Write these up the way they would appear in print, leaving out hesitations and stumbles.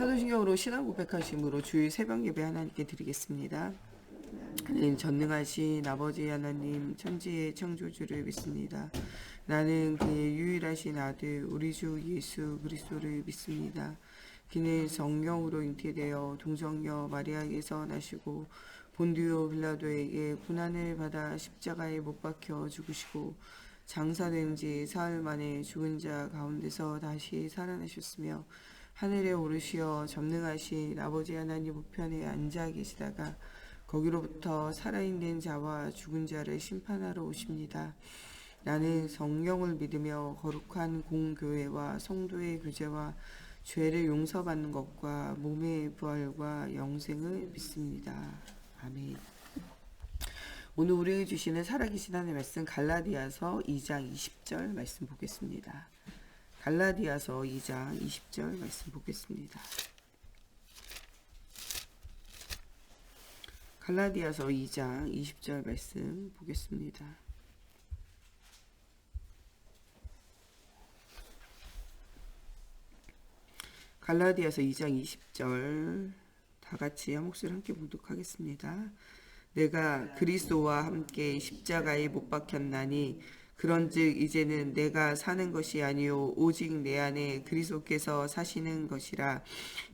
사도신경으로 신앙 고백하심으로 주일 새벽 예배 하나님께 드리겠습니다. 하나님 전능하신 아버지 하나님 천지의 창조주를 믿습니다. 나는 그의 유일하신 아들 우리 주 예수 그리스도를 믿습니다. 그는 성령으로 잉태되어 동정녀 마리아에게서 나시고 본디오 빌라도에게 고난을 받아 십자가에 못 박혀 죽으시고 장사된 지 사흘 만에 죽은 자 가운데서 다시 살아나셨으며 하늘에 오르시어 전능하신 아버지 하나님 우편에 앉아 계시다가 거기로부터 살아있는 자와 죽은 자를 심판하러 오십니다. 나는 성령을 믿으며 거룩한 공교회와 성도의 교제와 죄를 용서받는 것과 몸의 부활과 영생을 믿습니다. 아멘. 오늘 우리에게 주시는 살아계신 하나님의 말씀 갈라디아서 2장 20절 말씀 보겠습니다. 갈라디아서 2장 20절 말씀 보겠습니다. 갈라디아서 2장 20절 말씀 보겠습니다. 갈라디아서 2장 20절 다 같이 한 목소리 함께 봉독하겠습니다. 내가 그리스도와 함께 십자가에 못 박혔나니 그런즉 이제는 내가 사는 것이 아니요 오직 내 안에 그리스도께서 사시는 것이라.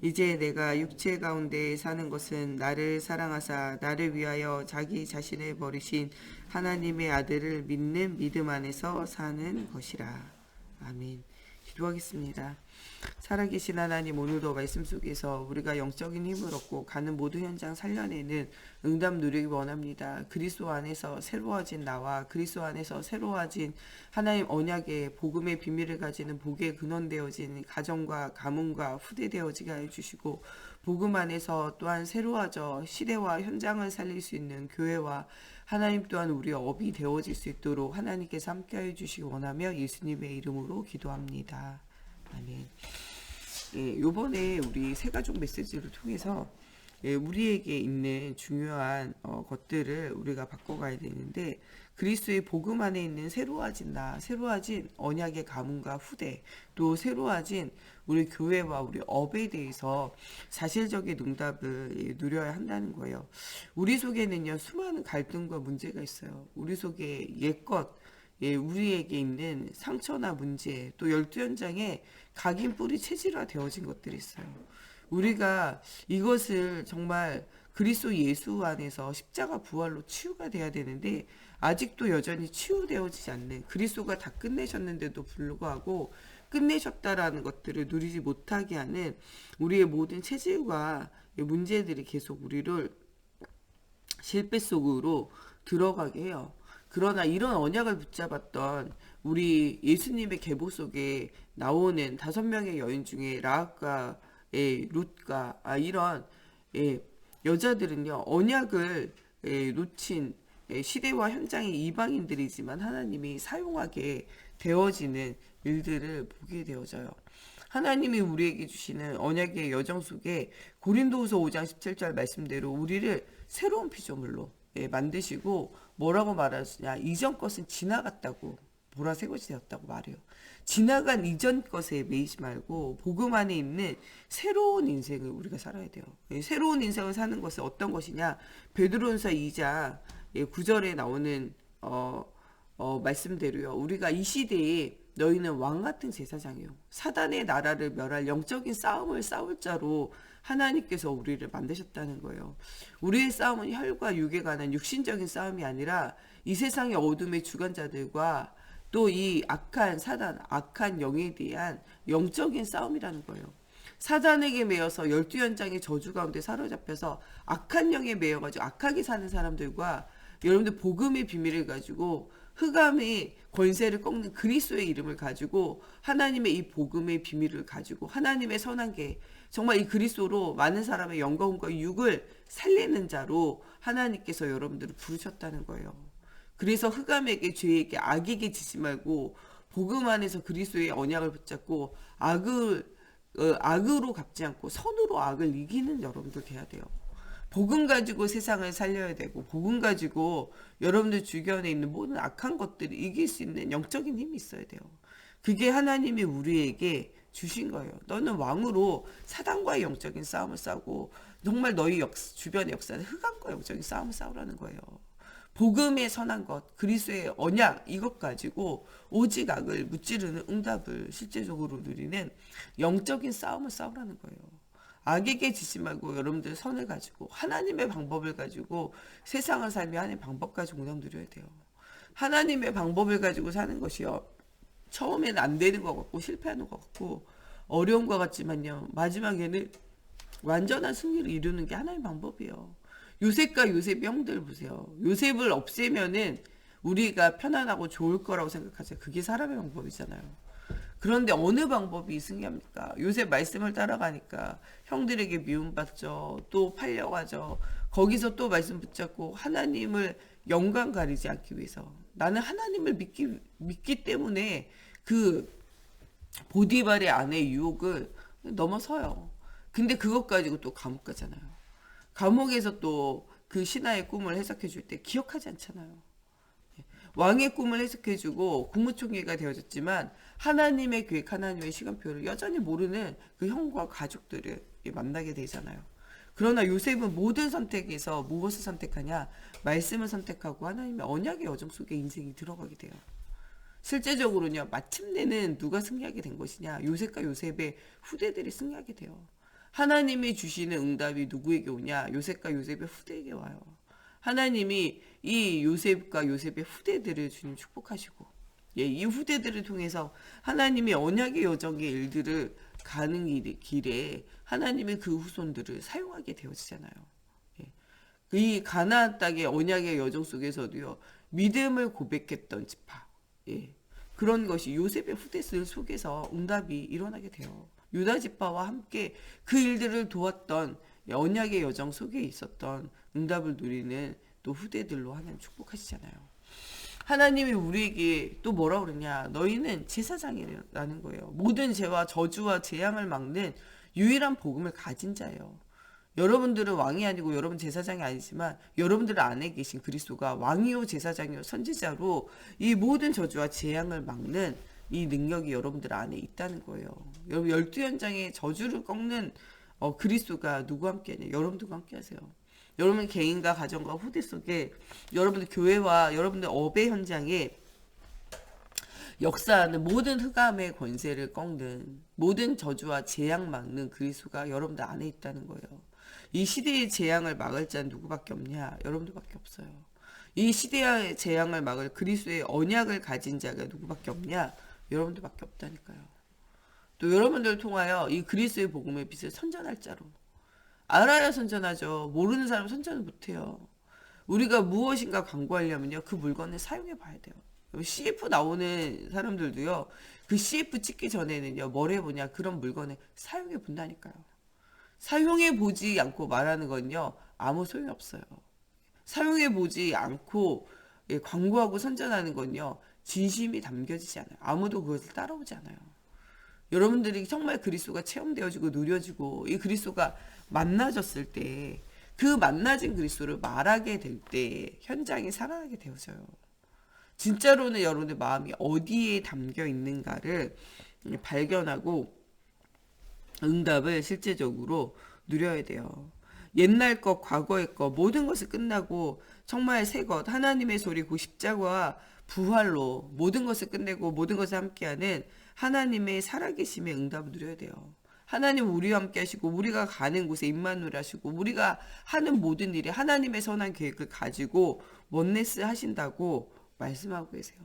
이제 내가 육체 가운데 사는 것은 나를 사랑하사 나를 위하여 자기 자신을 버리신 하나님의 아들을 믿는 믿음 안에서 사는 것이라. 아멘. 기도하겠습니다. 살아계신 하나님, 오늘도 말씀 속에서 우리가 영적인 힘을 얻고 가는 모든 현장 살려내는 응답 누리기 원합니다. 그리스도 안에서 새로워진 나와 그리스도 안에서 새로워진 하나님 언약의 복음의 비밀을 가지는 복의 근원되어진 가정과 가문과 후대되어지게 해주시고 복음 안에서 또한 새로워져 시대와 현장을 살릴 수 있는 교회와 하나님 또한 우리의 업이 되어질 수 있도록 하나님께서 함께해 주시기 원하며 예수님의 이름으로 기도합니다. 아멘. 예, 요번에 우리 새 가족 메시지를 통해서 우리에게 있는 중요한 것들을 우리가 바꿔가야 되는데, 그리스도의 복음 안에 있는 새로워진 나, 새로워진 언약의 가문과 후대, 또 새로워진 우리 교회와 우리 업에 대해서 사실적인 응답을 누려야 한다는 거예요. 우리 속에는요 수많은 갈등과 문제가 있어요. 우리 속에 옛것, 우리에게 있는 상처나 문제, 또 열두 현장에 각인 뿌리 체질화 되어진 것들이 있어요. 우리가 이것을 정말 그리스도 예수 안에서 십자가 부활로 치유가 돼야 되는데 아직도 여전히 치유되어지지 않는, 그리스도가 다 끝내셨는데도 불구하고 끝내셨다라는 것들을 누리지 못하게 하는 우리의 모든 체질과 문제들이 계속 우리를 실패 속으로 들어가게 해요. 그러나 이런 언약을 붙잡았던 우리 예수님의 계보 속에 나오는 5명의 여인 중에 라합과 룻과 이런 여자들은요 언약을 놓친 시대와 현장의 이방인들이지만 하나님이 사용하게 되어지는 일들을 보게 되어져요. 하나님이 우리에게 주시는 언약의 여정 속에 고린도후서 5장 17절 말씀대로 우리를 새로운 피조물로 만드시고 뭐라고 말하시냐, 이전 것은 지나갔다고 보라색 것이 되었다고 말해요. 지나간 이전 것에 매이지 말고 복음 안에 있는 새로운 인생을 우리가 살아야 돼요. 새로운 인생을 사는 것은 어떤 것이냐, 베드로전서 2장 9절에 나오는 말씀대로요. 우리가 이 시대에 너희는 왕같은 제사장이요 사단의 나라를 멸할 영적인 싸움을 싸울 자로 하나님께서 우리를 만드셨다는 거예요. 우리의 싸움은 혈과 육에 관한 육신적인 싸움이 아니라 이 세상의 어둠의 주관자들과 또 이 악한 사단, 악한 영에 대한 영적인 싸움이라는 거예요. 사단에게 매여서 열두 현장의 저주 가운데 사로잡혀서 악한 영에 매여가지고 악하게 사는 사람들과 여러분들 복음의 비밀을 가지고 흑암의 권세를 꺾는 그리스도의 이름을 가지고 하나님의 이 복음의 비밀을 가지고 하나님의 선한계, 정말 이 그리스도로 많은 사람의 영광과 육을 살리는 자로 하나님께서 여러분들을 부르셨다는 거예요. 그래서 흑암에게, 죄에게, 악에게 지지 말고 복음 안에서 그리스도의 언약을 붙잡고 악으로 갚지 않고 선으로 악을 이기는 여러분들 돼야 돼요. 복음 가지고 세상을 살려야 되고 복음 가지고 여러분들 주변에 있는 모든 악한 것들을 이길 수 있는 영적인 힘이 있어야 돼요. 그게 하나님이 우리에게 주신 거예요. 너는 왕으로 사단과의 영적인 싸움을 싸우고 정말 너희 주변의 역사는 흑암과 영적인 싸움을 싸우라는 거예요. 복음의 선한 것, 그리스도의 언약 이것 가지고 오직 악을 무찌르는 응답을 실제적으로 누리는 영적인 싸움을 싸우라는 거예요. 악에게 지지 말고 여러분들 선을 가지고 하나님의 방법을 가지고 세상을 살며 하나님의 방법 가지고 운영 누려야 돼요. 하나님의 방법을 가지고 사는 것이요. 처음에는 안 되는 것 같고 실패하는 것 같고 어려운 것 같지만요. 마지막에는 완전한 승리를 이루는 게 하나님의 방법이에요. 요셉과 요셉의 형들 보세요. 요셉을 없애면은 우리가 편안하고 좋을 거라고 생각하세요. 그게 사람의 방법이잖아요. 그런데 어느 방법이 승리합니까? 요셉 말씀을 따라가니까 형들에게 미움받죠. 또 팔려가죠. 거기서 또 말씀 붙잡고 하나님을 영광 가리지 않기 위해서 나는 하나님을 믿기 때문에 그 보디발의 아내의 유혹을 넘어서요. 근데 그것 가지고 또 감옥 가잖아요. 감옥에서 또 그 신하의 꿈을 해석해 줄 때 기억하지 않잖아요. 왕의 꿈을 해석해주고 국무총리가 되어졌지만 하나님의 계획, 하나님의 시간표를 여전히 모르는 그 형과 가족들을 만나게 되잖아요. 그러나 요셉은 모든 선택에서 무엇을 선택하냐? 말씀을 선택하고 하나님의 언약의 여정 속에 인생이 들어가게 돼요. 실제적으로는요, 마침내는 누가 승리하게 된 것이냐? 요셉과 요셉의 후대들이 승리하게 돼요. 하나님이 주시는 응답이 누구에게 오냐? 요셉과 요셉의 후대에게 와요. 하나님이 이 요셉과 요셉의 후대들을 주님 축복하시고, 이 후대들을 통해서 하나님의 언약의 여정의 일들을 가는 길에 하나님의 그 후손들을 사용하게 되어지잖아요. 이 가나안 땅의 언약의 여정 속에서도요, 믿음을 고백했던 지파, 그런 것이 요셉의 후대들 속에서 응답이 일어나게 돼요. 유다 지파와 함께 그 일들을 도왔던 언약의 여정 속에 있었던 응답을 누리는 또 후대들로 하나님 축복하시잖아요. 하나님이 우리에게 또 뭐라 그러냐? 너희는 제사장이라는 거예요. 모든 죄와 저주와 재앙을 막는 유일한 복음을 가진 자예요. 여러분들은 왕이 아니고 여러분 제사장이 아니지만 여러분들 안에 계신 그리스도가 왕이요 제사장이요 선지자로 이 모든 저주와 재앙을 막는 이 능력이 여러분들 안에 있다는 거예요. 여러분 12연장의 저주를 꺾는 그리스도가 누구와 함께하냐? 여러분들과 함께하세요. 여러분 개인과 가정과 후대 속에 여러분들 교회와 여러분들 업의 현장에 역사하는 모든 흑암의 권세를 꺾는 모든 저주와 재앙 막는 그리스도가 여러분들 안에 있다는 거예요. 이 시대의 재앙을 막을 자는 누구밖에 없냐? 여러분들밖에 없어요. 이 시대의 재앙을 막을 그리스도의 언약을 가진 자가 누구밖에 없냐? 여러분들밖에 없다니까요. 또 여러분들을 통하여 이 그리스도의 복음의 빛을 선전할 자로 알아야 선전하죠. 모르는 사람은 선전을 못해요. 우리가 무엇인가 광고하려면요, 그 물건을 사용해 봐야 돼요. CF 나오는 사람들도요, 그 CF 찍기 전에는요, 뭘 해보냐, 그런 물건을 사용해 본다니까요. 사용해 보지 않고 말하는 건요, 아무 소용이 없어요. 사용해 보지 않고 광고하고 선전하는 건요, 진심이 담겨지지 않아요. 아무도 그것을 따라오지 않아요. 여러분들이 정말 그리스도가 체험되어지고 누려지고 이 그리스도가 만나졌을 때 그 만나진 그리스도를 말하게 될 때 현장이 살아나게 되어져요. 진짜로는 여러분의 마음이 어디에 담겨 있는가를 발견하고 응답을 실제적으로 누려야 돼요. 옛날 것, 과거의 것 모든 것을 끝나고 정말 새 것, 하나님의 소리, 그 십자가와 부활로 모든 것을 끝내고 모든 것을 함께하는 하나님의 살아계심의 응답을 누려야 돼요. 하나님 우리와 함께 하시고 우리가 가는 곳에 임마누엘 하시고 우리가 하는 모든 일에 하나님의 선한 계획을 가지고 원네스 하신다고 말씀하고 계세요.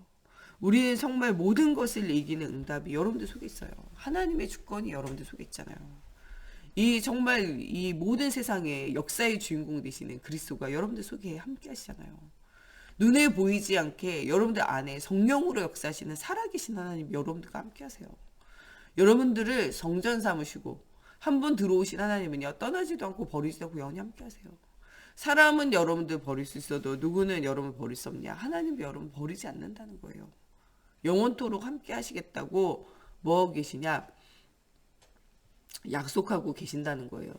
우리는 정말 모든 것을 이기는 응답이 여러분들 속에 있어요. 하나님의 주권이 여러분들 속에 있잖아요. 이 정말 이 모든 세상의 역사의 주인공 되시는 그리스도가 여러분들 속에 함께 하시잖아요. 눈에 보이지 않게 여러분들 안에 성령으로 역사하시는 살아계신 하나님 여러분들과 함께 하세요. 여러분들을 성전 삼으시고 한 분 들어오신 하나님은요, 떠나지도 않고 버리지도 않고 영원히 함께 하세요. 사람은 여러분들 버릴 수 있어도 누구는 여러분 버릴 수 없냐? 하나님은 여러분 버리지 않는다는 거예요. 영원토록 함께 하시겠다고 뭐하고 계시냐? 약속하고 계신다는 거예요.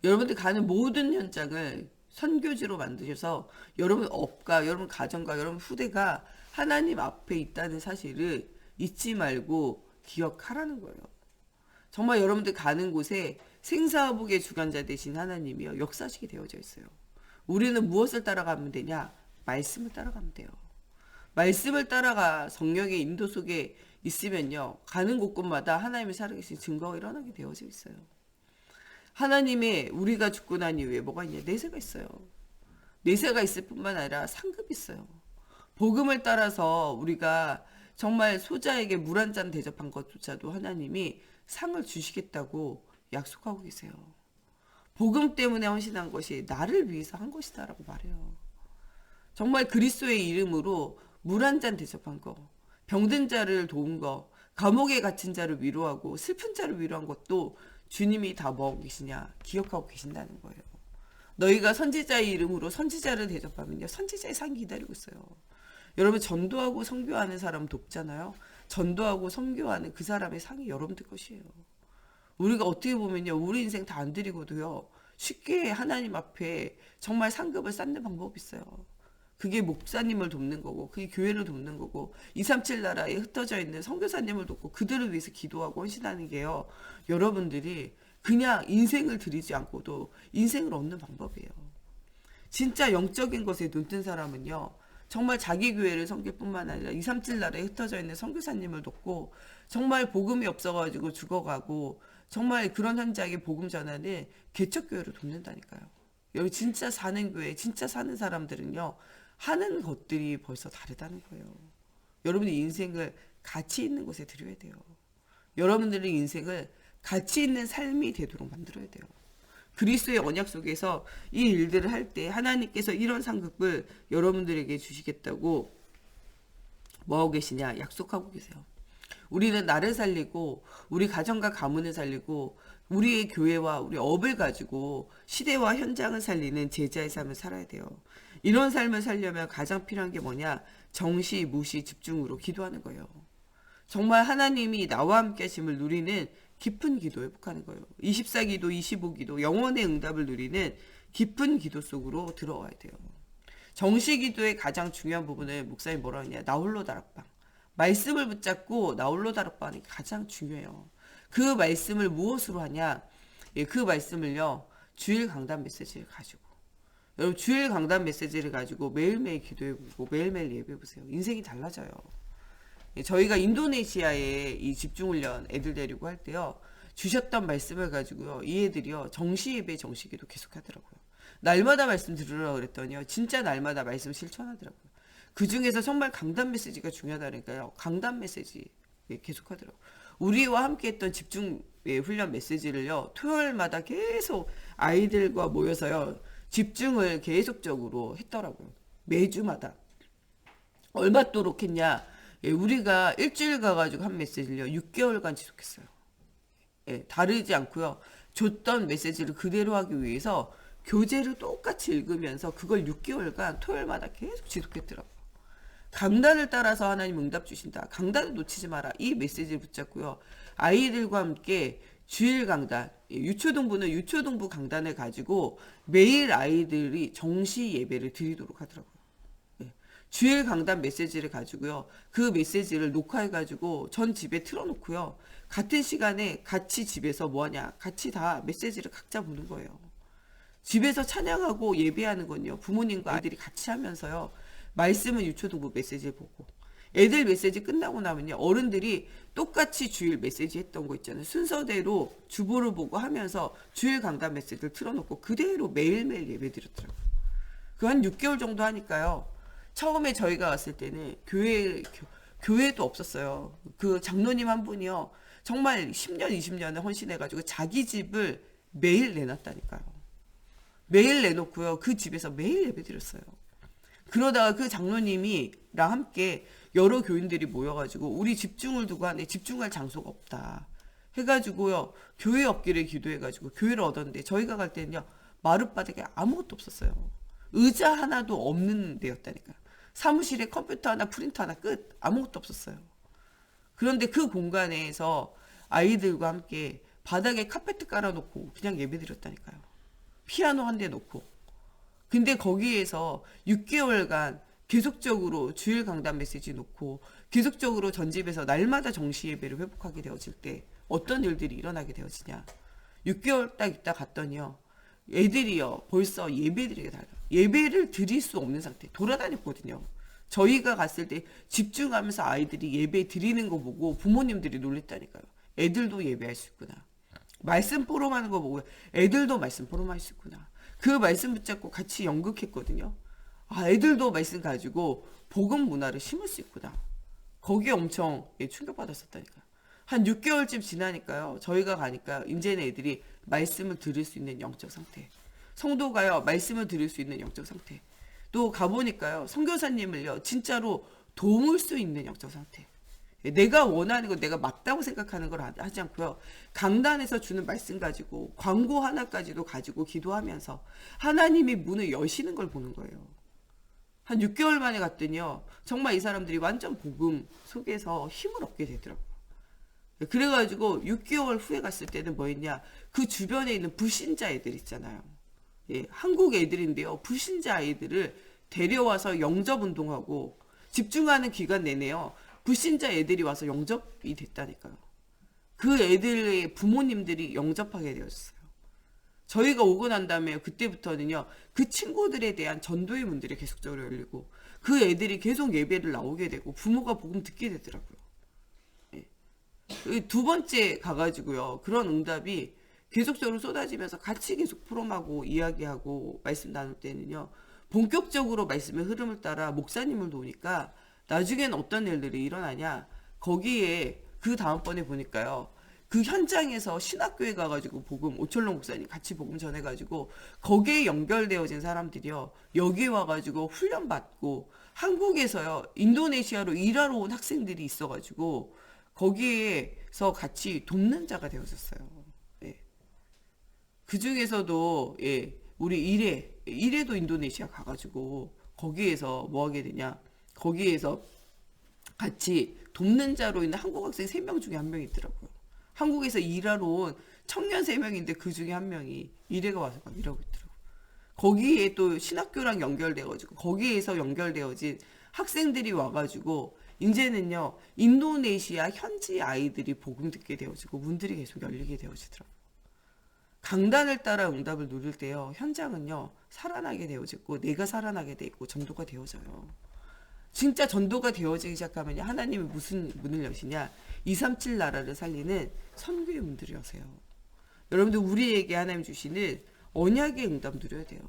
여러분들 가는 모든 현장을 선교지로 만드셔서 여러분 업과 여러분 가정과 여러분 후대가 하나님 앞에 있다는 사실을 잊지 말고 기억하라는 거예요. 정말 여러분들 가는 곳에 생사복의 주관자 되신 하나님이요 역사하시게 되어져 있어요. 우리는 무엇을 따라가면 되냐? 말씀을 따라가면 돼요. 말씀을 따라가 성령의 인도 속에 있으면요 가는 곳곳마다 하나님의 살아계신 증거가 일어나게 되어져 있어요. 하나님의 우리가 죽고 난 이후에 뭐가 있냐? 내세가 있어요. 내세가 있을 뿐만 아니라 상급이 있어요. 복음을 따라서 우리가 정말 소자에게 물 한 잔 대접한 것조차도 하나님이 상을 주시겠다고 약속하고 계세요. 복음 때문에 헌신한 것이 나를 위해서 한 것이다라고 말해요. 정말 그리스도의 이름으로 물 한 잔 대접한 거, 병든 자를 도운 거, 감옥에 갇힌 자를 위로하고 슬픈 자를 위로한 것도 주님이 다 뭐하고 계시냐? 기억하고 계신다는 거예요. 너희가 선지자의 이름으로 선지자를 대접하면요 선지자의 상이 기다리고 있어요. 여러분 전도하고 선교하는 사람 돕잖아요. 전도하고 선교하는 그 사람의 상이 여러분들 것이에요. 우리가 어떻게 보면요 우리 인생 다 안 드리고도요 쉽게 하나님 앞에 정말 상급을 쌓는 방법이 있어요. 그게 목사님을 돕는 거고 그게 교회를 돕는 거고 237 나라에 흩어져 있는 선교사님을 돕고 그들을 위해서 기도하고 헌신하는 게요 여러분들이 그냥 인생을 드리지 않고도 인생을 얻는 방법이에요. 진짜 영적인 것에 눈뜬 사람은요 정말 자기 교회를 섬길 뿐만 아니라 237 나라에 흩어져 있는 선교사님을 돕고 정말 복음이 없어가지고 죽어가고 정말 그런 현장에 복음 전하는 개척교회를 돕는다니까요. 여기 진짜 사는 교회 진짜 사는 사람들은요 하는 것들이 벌써 다르다는 거예요. 여러분의 인생을 가치 있는 곳에 드려야 돼요. 여러분들의 인생을 가치 있는 삶이 되도록 만들어야 돼요. 그리스도의 언약 속에서 이 일들을 할 때 하나님께서 이런 상급을 여러분들에게 주시겠다고 뭐하고 계시냐? 약속하고 계세요. 우리는 나를 살리고 우리 가정과 가문을 살리고 우리의 교회와 우리 업을 가지고 시대와 현장을 살리는 제자의 삶을 살아야 돼요. 이런 삶을 살려면 가장 필요한 게 뭐냐? 정시, 무시, 집중으로 기도하는 거예요. 정말 하나님이 나와 함께 하심을 누리는 깊은 기도에 회복하는 거예요. 24기도, 25기도, 영원의 응답을 누리는 깊은 기도 속으로 들어와야 돼요. 정시기도의 가장 중요한 부분은 목사님 뭐라 하냐? 나홀로 다락방. 말씀을 붙잡고 나홀로 다락방이 가장 중요해요. 그 말씀을 무엇으로 하냐? 예, 그 말씀을요. 주일 강단 메시지를 가지고 여러분 주일 강단 메시지를 가지고 매일매일 기도해보고 매일매일 예배해보세요. 인생이 달라져요. 저희가 인도네시아에 이 집중훈련 애들 데리고 할 때요. 주셨던 말씀을 가지고요. 이 애들이요. 정시 예배 정시기도 계속 하더라고요. 날마다 말씀 들으라고 그랬더니요. 진짜 날마다 말씀 실천하더라고요. 그 중에서 정말 강단 메시지가 중요하다니까요. 강단 메시지 계속 하더라고요. 우리와 함께 했던 집중 훈련 메시지를요. 토요일마다 계속 아이들과 모여서요. 집중을 계속적으로 했더라고요. 매주마다. 얼마 도록 했냐. 예, 우리가 일주일 가가지고 한 메시지를요 6개월간 지속했어요. 예, 다르지 않고요. 줬던 메시지를 그대로 하기 위해서 교재를 똑같이 읽으면서 그걸 6개월간 토요일마다 계속 지속했더라고요. 강단을 따라서 하나님 응답 주신다. 강단을 놓치지 마라. 이 메시지를 붙잡고요. 아이들과 함께 주일 강단, 유초동부는 유초동부 강단을 가지고 매일 아이들이 정시 예배를 드리도록 하더라고요. 주일 강단 메시지를 가지고요. 그 메시지를 녹화해가지고 전 집에 틀어놓고요. 같은 시간에 같이 집에서 뭐하냐. 같이 다 메시지를 각자 보는 거예요. 집에서 찬양하고 예배하는 건요. 부모님과 아이들이 같이 하면서요. 말씀은 유초동부 메시지를 보고 애들 메시지 끝나고 나면요. 어른들이 똑같이 주일 메시지 했던 거 있잖아요. 순서대로 주보를 보고 하면서 주일 강단 메시지를 틀어놓고 그대로 매일매일 예배 드렸더라고요. 그 한 6개월 정도 하니까요. 처음에 저희가 왔을 때는 교회도 없었어요. 그 장로님 한 분이요. 정말 10년, 20년을 헌신해가지고 자기 집을 매일 내놨다니까요. 매일 내놓고요. 그 집에서 매일 예배 드렸어요. 그러다가 그 장로님이랑 함께 여러 교인들이 모여가지고 우리 집중을 두고 하네. 집중할 장소가 없다. 해가지고요. 교회 없기를 기도해가지고 교회를 얻었는데 저희가 갈 때는요. 마룻바닥에 아무것도 없었어요. 의자 하나도 없는 데였다니까요. 사무실에 컴퓨터 하나, 프린터 하나 끝. 아무것도 없었어요. 그런데 그 공간에서 아이들과 함께 바닥에 카페트 깔아놓고 그냥 예배드렸다니까요. 피아노 한 대 놓고. 근데 거기에서 6개월간 계속적으로 주일 강단 메시지 놓고 계속적으로 전집에서 날마다 정시 예배를 회복하게 되어질 때 어떤 일들이 일어나게 되어지냐. 6개월 딱 있다 갔더니요. 애들이요. 벌써 예배드리게 달라요. 예배를 드릴 수 없는 상태. 돌아다녔거든요. 저희가 갔을 때 집중하면서 아이들이 예배 드리는 거 보고 부모님들이 놀랬다니까요. 애들도 예배할 수 있구나. 말씀 포럼하는 거 보고 애들도 말씀 포럼할 수 있구나. 그 말씀 붙잡고 같이 연극했거든요. 아, 애들도 말씀 가지고 복음 문화를 심을 수 있구나. 거기에 엄청 충격받았었다니까요. 한 6개월쯤 지나니까요. 저희가 가니까 이제는 애들이 말씀을 들을 수 있는 영적 상태. 성도가요. 말씀을 들을 수 있는 영적 상태. 또 가보니까요. 선교사님을요. 진짜로 도울 수 있는 영적 상태. 내가 원하는 거 내가 맞다고 생각하는 걸 하지 않고요. 강단에서 주는 말씀 가지고 광고 하나까지도 가지고 기도하면서 하나님이 문을 여시는 걸 보는 거예요. 한 6개월 만에 갔더니요. 정말 이 사람들이 완전 복음 속에서 힘을 얻게 되더라고요. 그래가지고 6개월 후에 갔을 때는 뭐였냐. 그 주변에 있는 불신자 애들 있잖아요. 예, 한국 애들인데요. 불신자 아이들을 데려와서 영접운동하고 집중하는 기간 내내요. 불신자 애들이 와서 영접이 됐다니까요. 그 애들의 부모님들이 영접하게 되었어요. 저희가 오고 난 다음에 그때부터는요. 그 친구들에 대한 전도의 문들이 계속적으로 열리고 그 애들이 계속 예배를 나오게 되고 부모가 복음 듣게 되더라고요. 예. 두 번째 가가지고요. 그런 응답이 계속적으로 쏟아지면서 같이 계속 포럼하고 이야기하고 말씀 나눌 때는요. 본격적으로 말씀의 흐름을 따라 목사님을 도우니까 나중엔 어떤 일들이 일어나냐. 거기에 그 다음번에 보니까요. 그 현장에서 신학교에 가가지고 복음, 오철롱 목사님 같이 복음 전해가지고 거기에 연결되어진 사람들이요. 여기 와가지고 훈련받고 한국에서요. 인도네시아로 일하러 온 학생들이 있어가지고 거기에서 같이 돕는 자가 되어졌어요. 예. 그 중에서도 예, 우리 일회도 인도네시아 가가지고 거기에서 뭐 하게 되냐. 거기에서 같이 돕는 자로 있는 한국 학생 3명 중에 한 명이 있더라고요. 한국에서 일하러 온 청년 3명인데 그 중에 한 명이 일회가 와서 막 일하고 있더라고요. 거기에 또 신학교랑 연결되어가지고 거기에서 연결되어진 학생들이 와가지고 이제는요 인도네시아 현지 아이들이 복음 듣게 되어지고 문들이 계속 열리게 되어지더라고요. 강단을 따라 응답을 누릴 때요 현장은요 살아나게 되어지고 내가 살아나게 돼 있고 전도가 되어져요. 진짜 전도가 되어지기 시작하면 하나님이 무슨 문을 여시냐 237 나라를 살리는 선교의 문들을 여세요. 여러분들 우리에게 하나님 주시는 언약의 응답 누려야 돼요.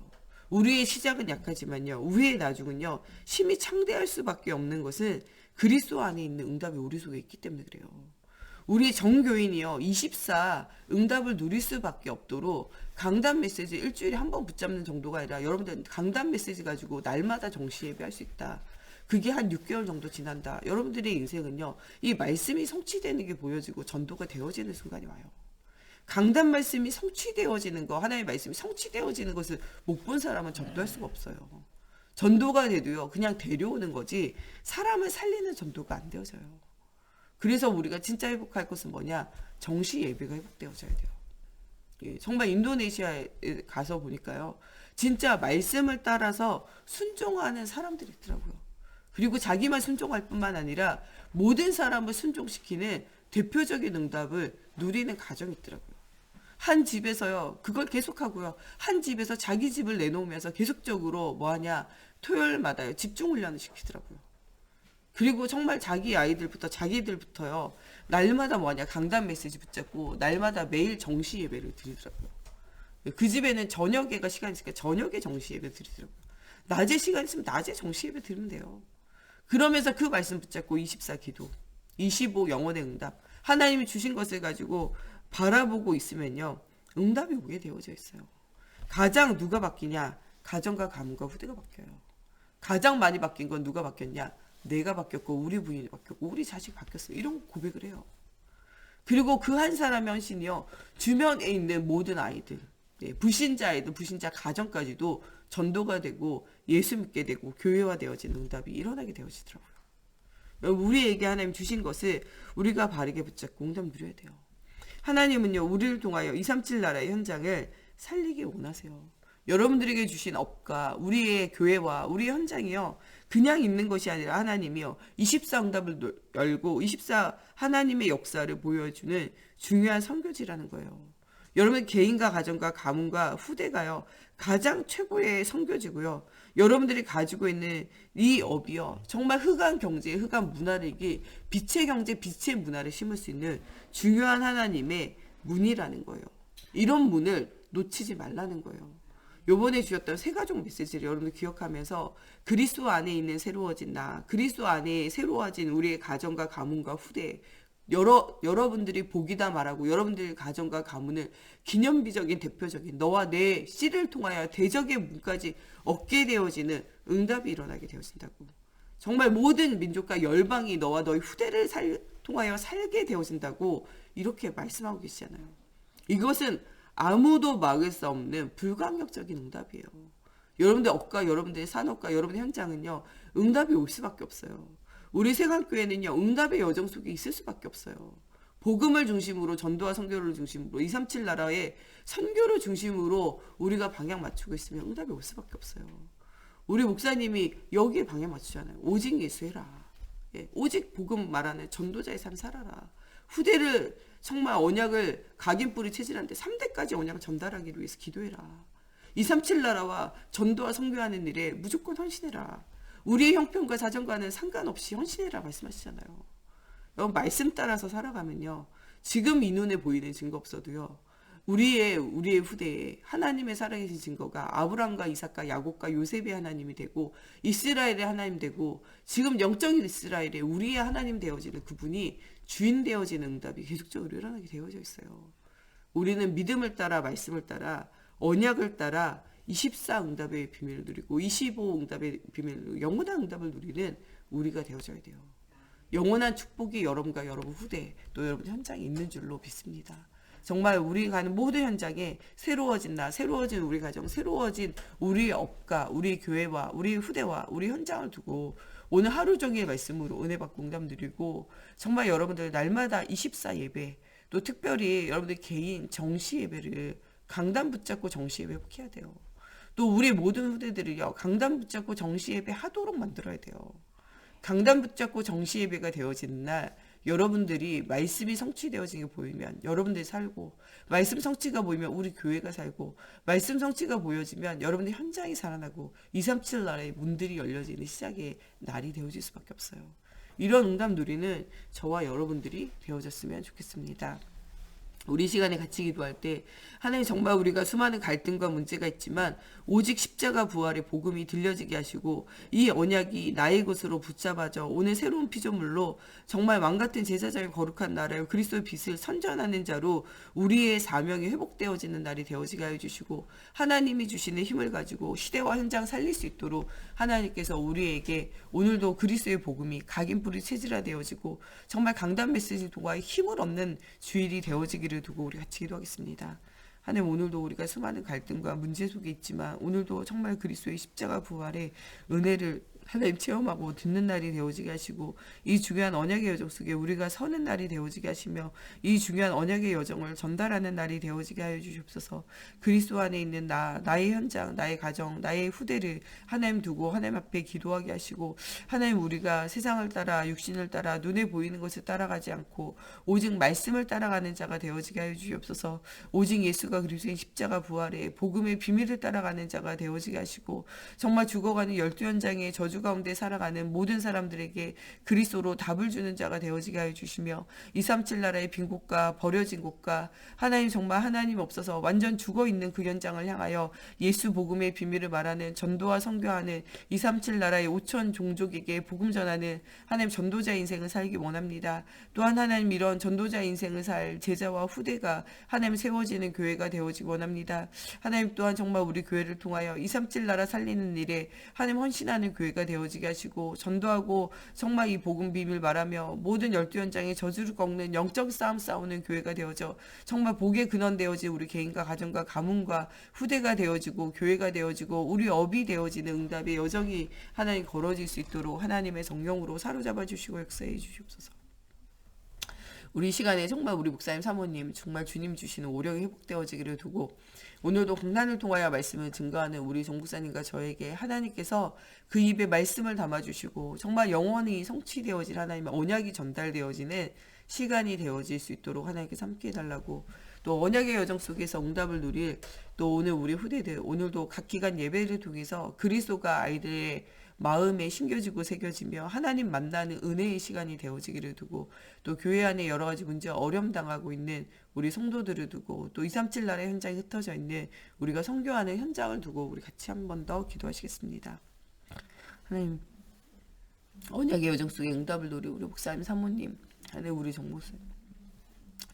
우리의 시작은 약하지만요 우리의 나중은요 심히 창대할 수밖에 없는 것은 그리스도 안에 있는 응답이 우리 속에 있기 때문에 그래요. 우리 정교인이요 24 응답을 누릴 수밖에 없도록 강단 메시지 일주일에 한 번 붙잡는 정도가 아니라 여러분들 강단 메시지 가지고 날마다 정시 예배할 수 있다. 그게 한 6개월 정도 지난다. 여러분들의 인생은요. 이 말씀이 성취되는 게 보여지고 전도가 되어지는 순간이 와요. 강단 말씀이 성취되어지는 거 하나님의 말씀이 성취되어지는 것을 못 본 사람은 전도할 수가 없어요. 전도가 돼도요. 그냥 데려오는 거지 사람을 살리는 전도가 안 되어져요. 그래서 우리가 진짜 회복할 것은 뭐냐. 정시 예배가 회복되어져야 돼요. 예, 정말 인도네시아에 가서 보니까요. 진짜 말씀을 따라서 순종하는 사람들이 있더라고요. 그리고 자기만 순종할 뿐만 아니라 모든 사람을 순종시키는 대표적인 응답을 누리는 가정이 있더라고요. 한 집에서요. 그걸 계속하고요. 한 집에서 자기 집을 내놓으면서 계속적으로 뭐하냐. 토요일마다요. 집중훈련을 시키더라고요. 그리고 정말 자기 아이들부터 자기들부터요. 날마다 뭐하냐. 강단 메시지 붙잡고 날마다 매일 정시 예배를 드리더라고요. 그 집에는 저녁에가 시간이 있으니까 저녁에 정시 예배 드리더라고요. 낮에 시간 있으면 낮에 정시 예배 드리면 돼요. 그러면서 그 말씀 붙잡고 24 기도, 25 영혼의 응답, 하나님이 주신 것을 가지고 바라보고 있으면요. 응답이 오게 되어져 있어요. 가장 누가 바뀌냐? 가정과 가문과 후대가 바뀌어요. 가장 많이 바뀐 건 누가 바뀌었냐? 내가 바뀌었고 우리 부인이 바뀌었고 우리 자식이 바뀌었어요. 이런 고백을 해요. 그리고 그 한 사람의 헌신이요. 주변에 있는 모든 아이들, 불신자 아이들, 불신자 가정까지도 전도가 되고 예수 믿게 되고 교회화되어진 응답이 일어나게 되어지더라고요. 우리에게 하나님 주신 것을 우리가 바르게 붙잡고 응답 누려야 돼요. 하나님은요 우리를 통하여 237 나라의 현장을 살리기 원하세요. 여러분들에게 주신 업과 우리의 교회와 우리 현장이요. 그냥 있는 것이 아니라 하나님이요. 24 응답을 열고 24 하나님의 역사를 보여주는 중요한 선교지라는 거예요. 여러분 개인과 가정과 가문과 후대가요. 가장 최고의 선교지고요. 여러분들이 가지고 있는 이 업이요. 정말 흑암 경제, 흑암 문화를 빛의 경제, 빛의 문화를 심을 수 있는 중요한 하나님의 문이라는 거예요. 이런 문을 놓치지 말라는 거예요. 요번에 주셨던 세 가족 메시지를 여러분들 기억하면서 그리스도 안에 있는 새로워진 나, 그리스도 안에 새로워진 우리의 가정과 가문과 후대, 여러분들이 복이다 말하고 여러분들의 가정과 가문을 기념비적인 대표적인 너와 내 씨를 통하여 대적의 문까지 얻게 되어지는 응답이 일어나게 되어진다고. 정말 모든 민족과 열방이 너와 너의 후대를 통하여 살게 되어진다고 이렇게 말씀하고 계시잖아요. 이것은 아무도 막을 수 없는 불가항력적인 응답이에요. 여러분들 업과 여러분들의 산업과 여러분의 현장은요. 응답이 올 수밖에 없어요. 우리 세강교회는요. 응답의 여정 속에 있을 수밖에 없어요. 복음을 중심으로 전도와 선교를 중심으로 237 나라의 선교를 중심으로 우리가 방향 맞추고 있으면 응답이 올 수밖에 없어요. 우리 목사님이 여기에 방향 맞추잖아요. 오직 예수 해라. 예, 오직 복음 말하는 전도자의 삶 살아라. 후대를 정말 언약을 각인뿌리 체질한데 3대까지 언약을 전달하기 위해서 기도해라. 237 나라와 전도와 선교하는 일에 무조건 헌신해라. 우리의 형편과 사정과는 상관없이 헌신해라 말씀하시잖아요. 여러분 말씀 따라서 살아가면요. 지금 이 눈에 보이는 증거 없어도요. 우리의 후대에 하나님의 살아계신 증거가 아브라함과 이삭과 야곱과 요셉의 하나님이 되고 이스라엘의 하나님 되고 지금 영적인 이스라엘의 우리의 하나님 되어지는 그분이 주인 되어지는 응답이 계속적으로 일어나게 되어져 있어요. 우리는 믿음을 따라 말씀을 따라 언약을 따라 24 응답의 비밀을 누리고 25 응답의 비밀을 누리고 영원한 응답을 누리는 우리가 되어져야 돼요. 영원한 축복이 여러분과 여러분 후대 또 여러분 현장에 있는 줄로 믿습니다. 정말 우리가 가는 모든 현장에 새로워진 나, 새로워진 우리 가정, 새로워진 우리의 업과 우리 교회와 우리 후대와 우리 현장을 두고 오늘 하루 종일 말씀으로 은혜 받고 응답 누리고 정말 여러분들 날마다 24 예배 또 특별히 여러분들 개인 정시 예배를 강단 붙잡고 정시 예배 회복해야 돼요. 또 우리 모든 후대들을요 강단 붙잡고 정시 예배 하도록 만들어야 돼요. 강단 붙잡고 정시 예배가 되어지는 날 여러분들이 말씀이 성취되어지는 게 보이면 여러분들이 살고 말씀 성취가 보이면 우리 교회가 살고 말씀 성취가 보여지면 여러분들 현장이 살아나고 237 나라의 문들이 열려지는 시작의 날이 되어질 수밖에 없어요. 이런 응답 누리는 저와 여러분들이 되어졌으면 좋겠습니다. 우리 시간에 같이 기도할 때 하나님 정말 우리가 수많은 갈등과 문제가 있지만 오직 십자가 부활의 복음이 들려지게 하시고 이 언약이 나의 것으로 붙잡아져 오늘 새로운 피조물로 정말 왕같은 제사장의 거룩한 나라요 그리스도의 빛을 선전하는 자로 우리의 사명이 회복되어지는 날이 되어지게 해주시고 하나님이 주시는 힘을 가지고 시대와 현장 살릴 수 있도록 하나님께서 우리에게 오늘도 그리스도의 복음이 각인뿌리 체질화되어지고 정말 강단 메시지 도가의 힘을 얻는 주일이 되어지기를 두고 우리 같이 기도하겠습니다. 하나님 오늘도 우리가 수많은 갈등과 문제 속에 있지만 오늘도 정말 그리스도의 십자가 부활의 은혜를 하나님 체험하고 듣는 날이 되어지게 하시고 이 중요한 언약의 여정 속에 우리가 서는 날이 되어지게 하시며 이 중요한 언약의 여정을 전달하는 날이 되어지게 하여 주시옵소서. 그리스도 안에 있는 나의 현장, 나의 가정, 나의 후대를 하나님 두고 하나님 앞에 기도하게 하시고 하나님 우리가 세상을 따라 육신을 따라 눈에 보이는 것을 따라가지 않고 오직 말씀을 따라가는 자가 되어지게 하여 주시옵소서. 오직 예수가 그리스도의 십자가 부활의 복음의 비밀을 따라가는 자가 되어지게 하시고 정말 죽어가는 12현장의 저주 가운데 살아가는 모든 사람들에게 그리스도로 답을 주는 자가 되어지게 하여 주시며 237 나라의 빈 곳과 버려진 곳과 하나님 정말 하나님 없어서 완전 죽어있는 그 현장을 향하여 예수 복음의 비밀을 말하는 전도와 선교하는 237 나라의 5천 종족에게 복음 전하는 하나님 전도자 인생을 살기 원합니다. 또한 하나님 이런 전도자 인생을 살 제자와 후대가 하나님 세워지는 교회가 되어지기 원합니다. 하나님 또한 정말 우리 교회를 통하여 237 나라 살리는 일에 하나님 헌신하는 교회가 되어지게 하시고 전도하고 정말 이 복음 비밀 말하며 모든 12현장의 저주를 꺾는 영적 싸움 싸우는 교회가 되어져 정말 복의 근원 되어진 우리 개인과 가정과 가문과 후대가 되어지고 교회가 되어지고 우리 업이 되어지는 응답의 여정이 하나님 걸어질 수 있도록 하나님의 성령으로 사로잡아 주시고 역사해 주시옵소서. 우리 시간에 정말 우리 목사님 사모님 정말 주님 주시는 오력이 회복되어지기를 두고 오늘도 강단을 통하여 말씀을 증거하는 우리 정국사님과 저에게 하나님께서 그 입에 말씀을 담아주시고 정말 영원히 성취되어질 하나님의 언약이 전달되어지는 시간이 되어질 수 있도록 하나님께서 함께 해달라고, 또 언약의 여정 속에서 응답을 누릴 또 오늘 우리 후대들 오늘도 각 기간 예배를 통해서 그리스도가 아이들의 마음에 심겨지고 새겨지며 하나님 만나는 은혜의 시간이 되어지기를 두고, 또 교회 안에 여러 가지 문제 어려움 당하고 있는 우리 성도들을 두고, 또 237 나라의 현장에 흩어져 있는 우리가 선교하는 현장을 두고 우리 같이 한 번 더 기도하시겠습니다. 하나님, 언약의 여정 속에 응답을 노리 우리 목사님 사모님, 하나님 우리 정목사님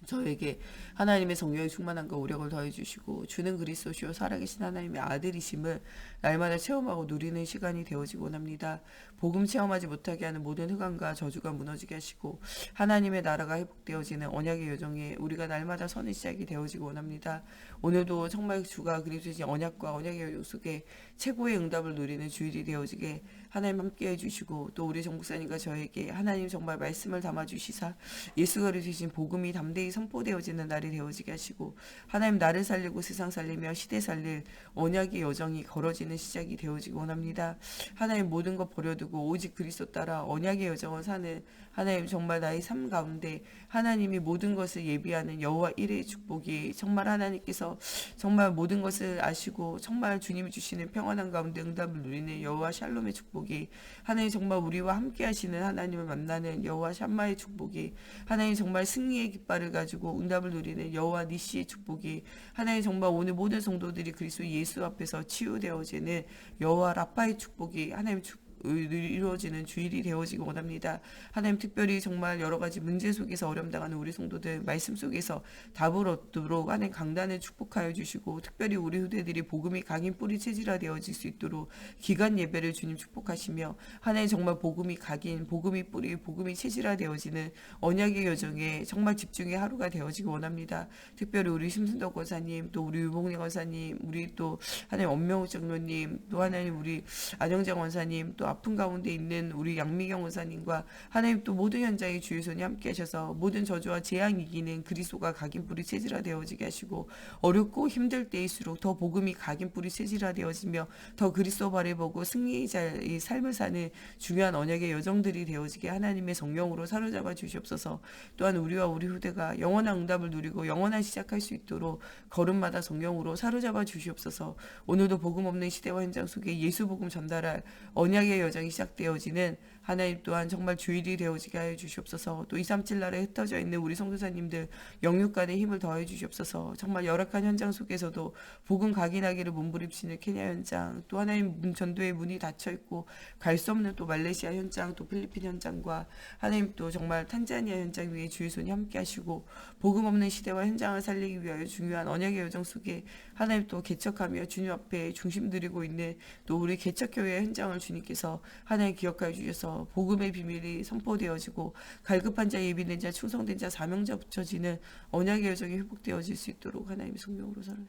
저에게 하나님의 성령의 충만함과 오력을 더해주시고 주는 그리스도시요 살아계신 하나님의 아들이심을 날마다 체험하고 누리는 시간이 되어지곤 합니다. 복음 체험하지 못하게 하는 모든 흑암과 저주가 무너지게 하시고 하나님의 나라가 회복되어지는 언약의 여정에 우리가 날마다 서는 시작이 되어지곤 합니다. 오늘도 정말 주가 그리스도의 언약과 언약의 여정 속에 최고의 응답을 누리는 주일이 되어지게 하나님 함께 해주시고, 또 우리 정국사님과 저에게 하나님 정말 말씀을 담아주시사 예수 그리스도신 복음이 담대히 선포되어지는 날이 되어지게 하시고 하나님 나를 살리고 세상 살리며 시대 살릴 언약의 여정이 걸어지는 시작이 되어지기 원합니다. 하나님 모든 것 버려두고 오직 그리스도 따라 언약의 여정을 사는 하나님 정말 나의 삶 가운데 하나님이 모든 것을 예비하는 여호와 일의 축복이 정말 하나님께서 정말 모든 것을 아시고 정말 주님이 주시는 평안한 가운데 응답을 누리는 여호와 샬롬의 축복이 하나님 정말 우리와 함께 하시는 하나님을 만나는 여호와 샴마의 축복이 하나님 정말 승리의 깃발을 가지고 응답을 누리는 여호와 니시의 축복이 하나님 정말 오늘 모든 성도들이 그리스도 예수 앞에서 치유되어지는 여호와 라파의 축복이 하나님 이루어지는 주일이 되어지기 원합니다. 하나님 특별히 정말 여러 가지 문제 속에서 어려움 당하는 우리 성도들 말씀 속에서 답을 얻도록 하나님 강단을 축복하여 주시고, 특별히 우리 후대들이 복음이 각인 뿌리 체질화 되어질 수 있도록 기간 예배를 주님 축복하시며 하나님 정말 복음이 각인 복음이 뿌리 복음이 체질화 되어지는 언약의 여정에 정말 집중의 하루가 되어지기 원합니다. 특별히 우리 심순덕 권사님, 또 우리 유봉래 권사님, 우리 또 하나님 엄명욱 장로님, 또 하나님 우리 안영장 권사님, 또 아픈 가운데 있는 우리 양미경 원사님과 하나님 또 모든 현장의 주의 손이 함께 하셔서 모든 저주와 재앙 이기는 그리스도가 각인 뿌리 체질화 되어지게 하시고, 어렵고 힘들 때일수록 더 복음이 각인 뿌리 체질화 되어지며 더 그리스도 바라보고 승리의 삶을 사는 중요한 언약의 여정들이 되어지게 하나님의 성령으로 사로잡아 주시옵소서. 또한 우리와 우리 후대가 영원한 응답을 누리고 영원한 시작할 수 있도록 걸음마다 성령으로 사로잡아 주시옵소서. 오늘도 복음 없는 시대와 현장 속에 예수 복음 전달할 언약의 여정이 시작되어지는 하나님 또한 정말 주일이 되어지게 하여 주시옵소서. 또 237 나라에 흩어져 있는 우리 성도사님들 영육간의 힘을 더해 주시옵소서. 정말 열악한 현장 속에서도 복음 각인하기를 몸부림치는 케냐 현장, 또 하나님 전도의 문이 닫혀 있고 갈 수 없는 또 말레이시아 현장, 또 필리핀 현장과 하나님 또 정말 탄자니아 현장 위에 주의 손이 함께 하시고 복음 없는 시대와 현장을 살리기 위하여 중요한 언약의 여정 속에 하나님 또 개척하며 주님 앞에 중심 드리고 있는 또 우리 개척교회의 현장을 주님께서 하나님 기억하여 주셔서 복음의 비밀이 선포되어지고 갈급한 자, 예비된 자, 충성된 자, 사명자 붙여지는 언약의 여정이 회복되어질 수 있도록 하나님의 성령으로 살아요.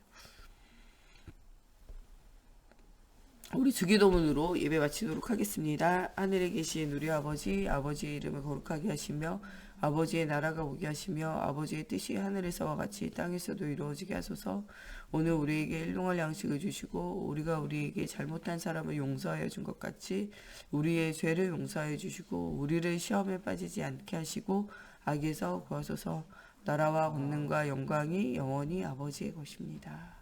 우리 주기도문으로 예배 마치도록 하겠습니다. 하늘에 계신 우리 아버지, 아버지의 이름을 거룩하게 하시며 아버지의 나라가 오게 하시며 아버지의 뜻이 하늘에서와 같이 땅에서도 이루어지게 하소서. 오늘 우리에게 일용할 양식을 주시고 우리가 우리에게 잘못한 사람을 용서하여 준 것 같이 우리의 죄를 용서하여 주시고 우리를 시험에 빠지지 않게 하시고 악에서 구하소서. 나라와 권능과 영광이 영원히 아버지의 것입니다.